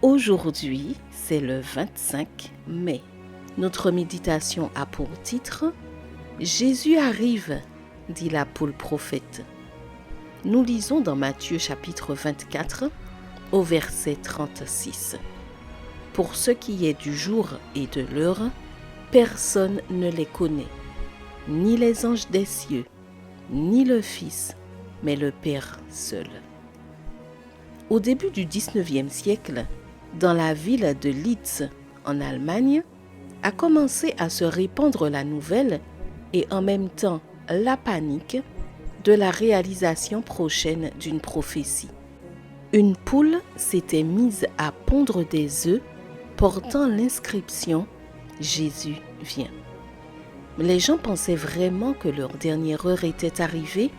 Aujourd'hui, c'est le 25 mai. Notre méditation a pour titre « Jésus arrive », dit la poule prophète. Nous lisons dans Matthieu chapitre 24 au verset 36. Pour ce qui est du jour et de l'heure, personne ne les connaît, ni les anges des cieux, ni le Fils, mais le Père seul. Au début du XIXe siècle, dans la ville de Leeds, en Allemagne, a commencé à se répandre la nouvelle et en même temps la panique de la réalisation prochaine d'une prophétie. Une poule s'était mise à pondre des œufs portant l'inscription « Jésus vient ». Les gens pensaient vraiment que leur dernière heure était arrivée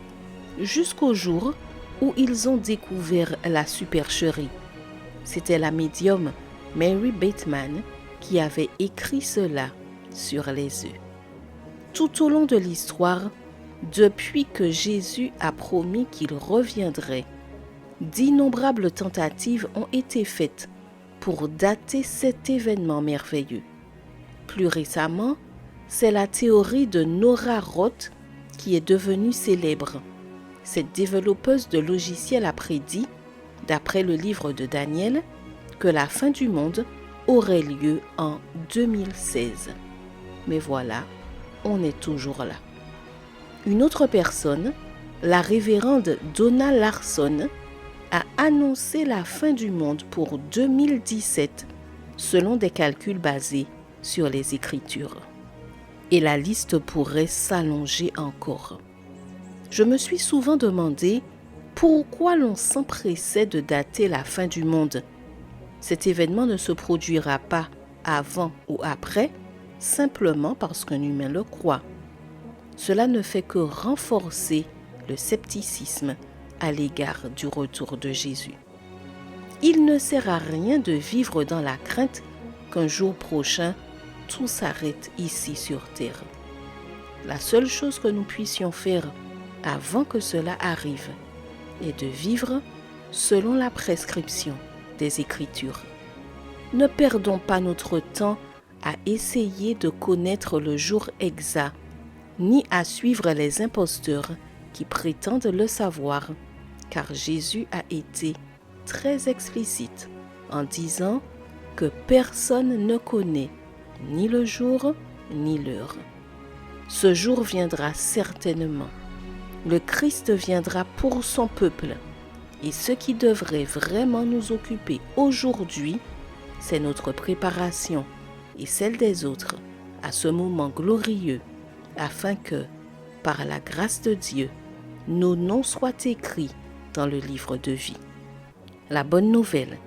jusqu'au jour où ils ont découvert la supercherie. C'était la médium Mary Bateman qui avait écrit cela sur les œufs. Tout au long de l'histoire, depuis que Jésus a promis qu'il reviendrait, d'innombrables tentatives ont été faites pour dater cet événement merveilleux. Plus récemment, c'est la théorie de Nora Roth qui est devenue célèbre. Cette développeuse de logiciels a prédit, d'après le livre de Daniel, que la fin du monde aurait lieu en 2016. Mais voilà, on est toujours là. Une autre personne, la révérende Donna Larson, a annoncé la fin du monde pour 2017 selon des calculs basés sur les Écritures. Et la liste pourrait s'allonger encore. Je me suis souvent demandé pourquoi l'on s'empressait de dater la fin du monde. Cet événement ne se produira pas avant ou après, simplement parce qu'un humain le croit. Cela ne fait que renforcer le scepticisme à l'égard du retour de Jésus. Il ne sert à rien de vivre dans la crainte qu'un jour prochain, tout s'arrête ici sur terre. La seule chose que nous puissions faire avant que cela arrive est de vivre selon la prescription des Écritures. Ne perdons pas notre temps à essayer de connaître le jour exact, ni à suivre les imposteurs qui prétendent le savoir, car Jésus a été très explicite en disant que personne ne connaît ni le jour ni l'heure. Ce jour viendra certainement. Le Christ viendra pour son peuple. Et ce qui devrait vraiment nous occuper aujourd'hui, c'est notre préparation et celle des autres à ce moment glorieux, afin que, par la grâce de Dieu, nos noms soient écrits dans le livre de vie. La bonne nouvelle,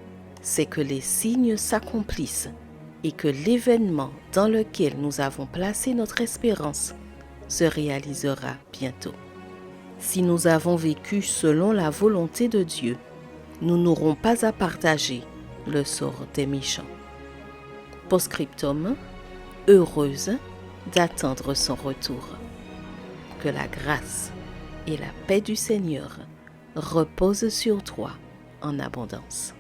c'est que les signes s'accomplissent et que l'événement dans lequel nous avons placé notre espérance se réalisera bientôt. Si nous avons vécu selon la volonté de Dieu, nous n'aurons pas à partager le sort des méchants. Post-scriptum, heureuse d'attendre son retour. Que la grâce et la paix du Seigneur reposent sur toi en abondance.